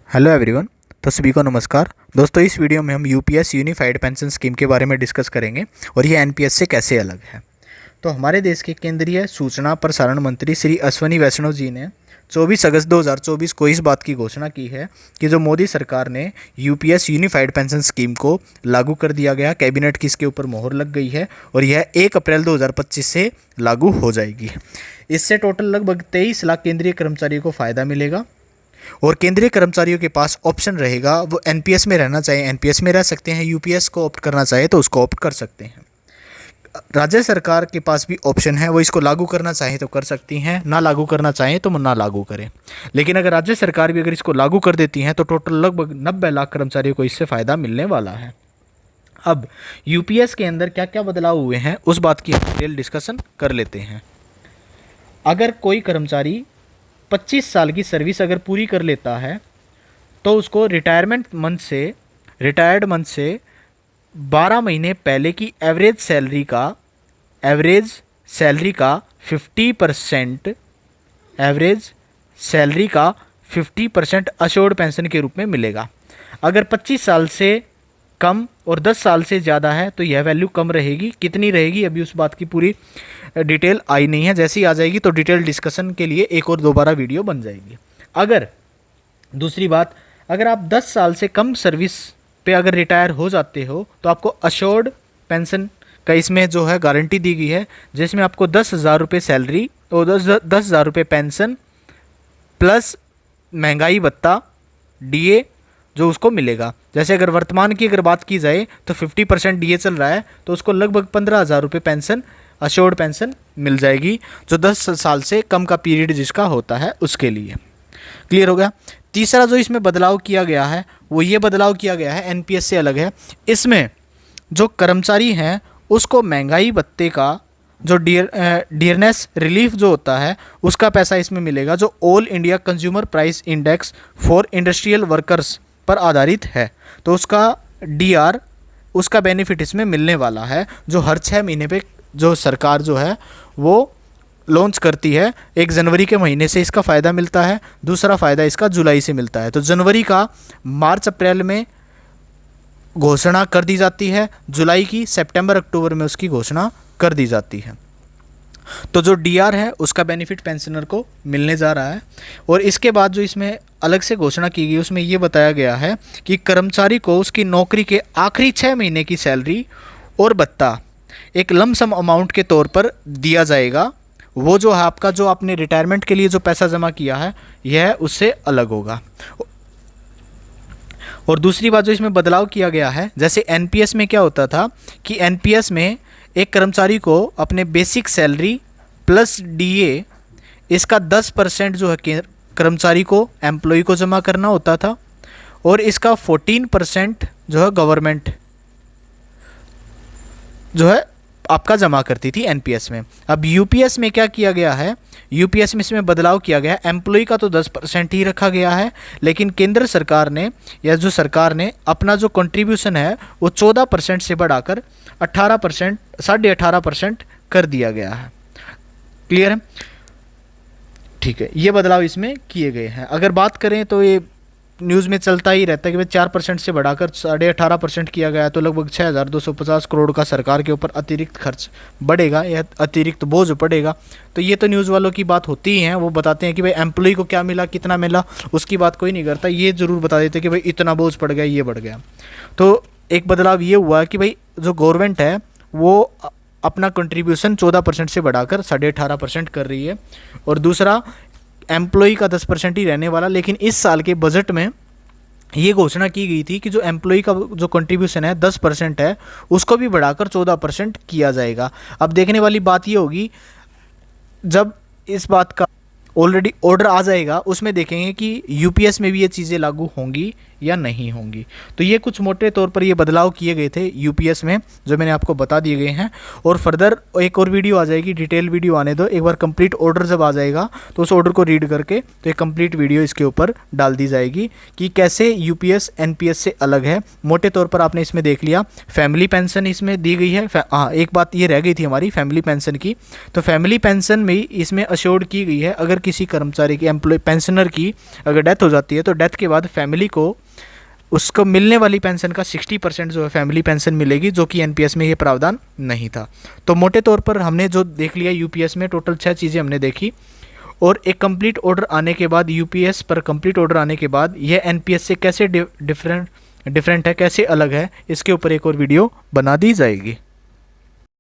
Hello everyone. तो सभी को नमस्कार दोस्तों। इस वीडियो में हम यूपीएस यूनिफाइड पेंशन स्कीम के बारे में डिस्कस करेंगे और ये एनपीएस से कैसे अलग है। तो हमारे देश के केंद्रीय सूचना प्रसारण मंत्री श्री अश्विनी वैष्णव जी ने 24 अगस्त 2024 को इस बात की घोषणा की है कि जो मोदी सरकार ने यूपीएस यूनिफाइड पेंशन स्कीम को लागू कर दिया गया, कैबिनेट की इसके ऊपर मोहर लग गई है और यह 1 अप्रैल 2025 से लागू हो जाएगी। इससे टोटल लगभग 23 लाख केंद्रीय कर्मचारियों को फ़ायदा मिलेगा और केंद्रीय कर्मचारियों के पास ऑप्शन रहेगा, वो एनपीएस में रहना चाहे एनपीएस में रह सकते हैं, यूपीएस को ऑप्ट करना चाहे तो उसको ऑप्ट कर सकते हैं। राज्य सरकार के पास भी ऑप्शन है, वो इसको लागू करना चाहे तो कर सकती हैं, ना लागू करना चाहें तो ना लागू करें। लेकिन अगर राज्य सरकार भी अगर इसको लागू कर देती हैं तो टोटल लगभग 90 लाख कर्मचारियों को इससे फ़ायदा मिलने वाला है। अब यूपीएस के अंदर क्या क्या बदलाव हुए हैं उस बात की डिटेल डिस्कशन कर लेते हैं। अगर कोई कर्मचारी 25 साल की सर्विस अगर पूरी कर लेता है तो उसको रिटायर्ड मंथ से 12 महीने पहले की एवरेज सैलरी का 50% अश्योर्ड पेंशन के रूप में मिलेगा। अगर 25 साल से कम और 10 साल से ज़्यादा है तो यह वैल्यू कम रहेगी। कितनी रहेगी अभी उस बात की पूरी डिटेल आई नहीं है, जैसी आ जाएगी तो डिटेल डिस्कशन के लिए एक और दोबारा वीडियो बन जाएगी। अगर दूसरी बात, अगर आप 10 साल से कम सर्विस पे अगर रिटायर हो जाते हो तो आपको अश्योर्ड पेंशन का इसमें जो है गारंटी दी गई है, जिसमें आपको 10,000 रुपये सैलरी और 10,000 रुपये पेंशन प्लस महंगाई भत्ता डीए जो उसको मिलेगा। जैसे अगर वर्तमान की अगर बात की जाए तो 50% डीए चल रहा है तो उसको लगभग 15,000 रुपये पेंशन अश्योर्ड पेंशन मिल जाएगी, जो 10 साल से कम का पीरियड जिसका होता है उसके लिए। क्लियर हो गया। तीसरा जो इसमें बदलाव किया गया है वो ये बदलाव किया गया है एनपीएस से अलग है। इसमें जो कर्मचारी हैं उसको महंगाई भत्ते का जो डियरनेस रिलीफ जो होता है उसका पैसा इसमें मिलेगा, जो all India consumer price index for industrial workers पर आधारित है। तो उसका डीआर उसका बेनिफिट इसमें मिलने वाला है, जो हर 6 महीने पे जो सरकार जो है वो लॉन्च करती है। 1 जनवरी के महीने से इसका फ़ायदा मिलता है, दूसरा फ़ायदा इसका जुलाई से मिलता है। तो जनवरी का मार्च अप्रैल में घोषणा कर दी जाती है, जुलाई की सितंबर अक्टूबर में उसकी घोषणा कर दी जाती है। तो जो डीआर है उसका बेनिफिट पेंशनर को मिलने जा रहा है। और इसके बाद जो इसमें अलग से घोषणा की गई उसमें ये बताया गया है कि कर्मचारी को उसकी नौकरी के आखिरी 6 महीने की सैलरी और भत्ता एक लमसम अमाउंट के तौर पर दिया जाएगा। वो जो है आपका जो आपने रिटायरमेंट के लिए जो पैसा जमा किया है यह उससे अलग होगा। और दूसरी बात जो इसमें बदलाव किया गया है, जैसे एनपीएस में क्या होता था कि एनपीएस में एक कर्मचारी को अपने बेसिक सैलरी प्लस डीए इसका 10% जो है कर्मचारी को एम्प्लॉय को जमा करना होता था और इसका 14% जो है गवर्नमेंट जो है आपका जमा करती थी एनपीएस में। अब यूपीएस में क्या किया गया है, यूपीएस में इसमें बदलाव किया गया है। एम्प्लॉय का तो 10% ही रखा गया है, लेकिन केंद्र सरकार ने या जो सरकार ने अपना जो कंट्रीब्यूशन है वो 14% से बढ़ाकर 18% 18.5% कर दिया गया है। क्लियर है। ठीक है, ये बदलाव इसमें किए गए हैं। अगर बात करें तो ये न्यूज़ में चलता ही रहता है कि भाई 4% से बढ़ाकर 18.5% किया गया, तो लगभग 6,250 करोड़ का सरकार के ऊपर अतिरिक्त खर्च बढ़ेगा या अतिरिक्त बोझ पड़ेगा। तो ये तो न्यूज़ वालों की बात होती ही है, वो बताते हैं कि भाई एम्प्लॉय को क्या मिला कितना मिला उसकी बात कोई नहीं करता, ये ज़रूर बता देते कि भाई इतना बोझ पड़ गया ये बढ़ गया। तो एक बदलाव ये हुआ कि भाई जो गवर्नमेंट है वो अपना कंट्रीब्यूशन 14% से बढ़ाकर 18.5% कर रही है और दूसरा एम्प्लॉय का 10% ही रहने वाला। लेकिन इस साल के बजट में ये घोषणा की गई थी कि जो एम्प्लॉय का जो कंट्रीब्यूशन है 10% है उसको भी बढ़ाकर 14% किया जाएगा। अब देखने वाली बात ये होगी जब इस बात का ऑलरेडी ऑर्डर आ जाएगा उसमें देखेंगे कि यूपीएस में भी ये चीज़ें लागू होंगी या नहीं होंगी। तो ये कुछ मोटे तौर पर ये बदलाव किए गए थे यूपीएस में, जो मैंने आपको बता दिए गए हैं। और फर्दर एक और वीडियो आ जाएगी, डिटेल वीडियो आने दो, एक बार कंप्लीट ऑर्डर जब आ जाएगा तो उस ऑर्डर को रीड करके तो एक कंप्लीट वीडियो इसके ऊपर डाल दी जाएगी कि कैसे यूपीएस एनपीएस से अलग है। मोटे तौर पर आपने इसमें देख लिया, फैमिली पेंशन इसमें दी गई है। हाँ, एक बात ये रह गई थी हमारी फैमिली पेंशन की, तो फैमिली पेंशन में इसमें अश्योर्ड की गई है, अगर किसी कर्मचारी की एम्प्लॉय पेंशनर की अगर डेथ हो जाती है तो डेथ के बाद फैमिली को उसको मिलने वाली पेंशन का 60% जो है फैमिली पेंशन मिलेगी, जो कि एनपीएस में ये प्रावधान नहीं था। तो मोटे तौर पर हमने जो देख लिया यूपीएस में टोटल 6 चीज़ें हमने देखी। और एक कंप्लीट ऑर्डर आने के बाद, यूपीएस पर कंप्लीट ऑर्डर आने के बाद यह एनपीएस से कैसे डिफरेंट है, कैसे अलग है, इसके ऊपर एक और वीडियो बना दी जाएगी।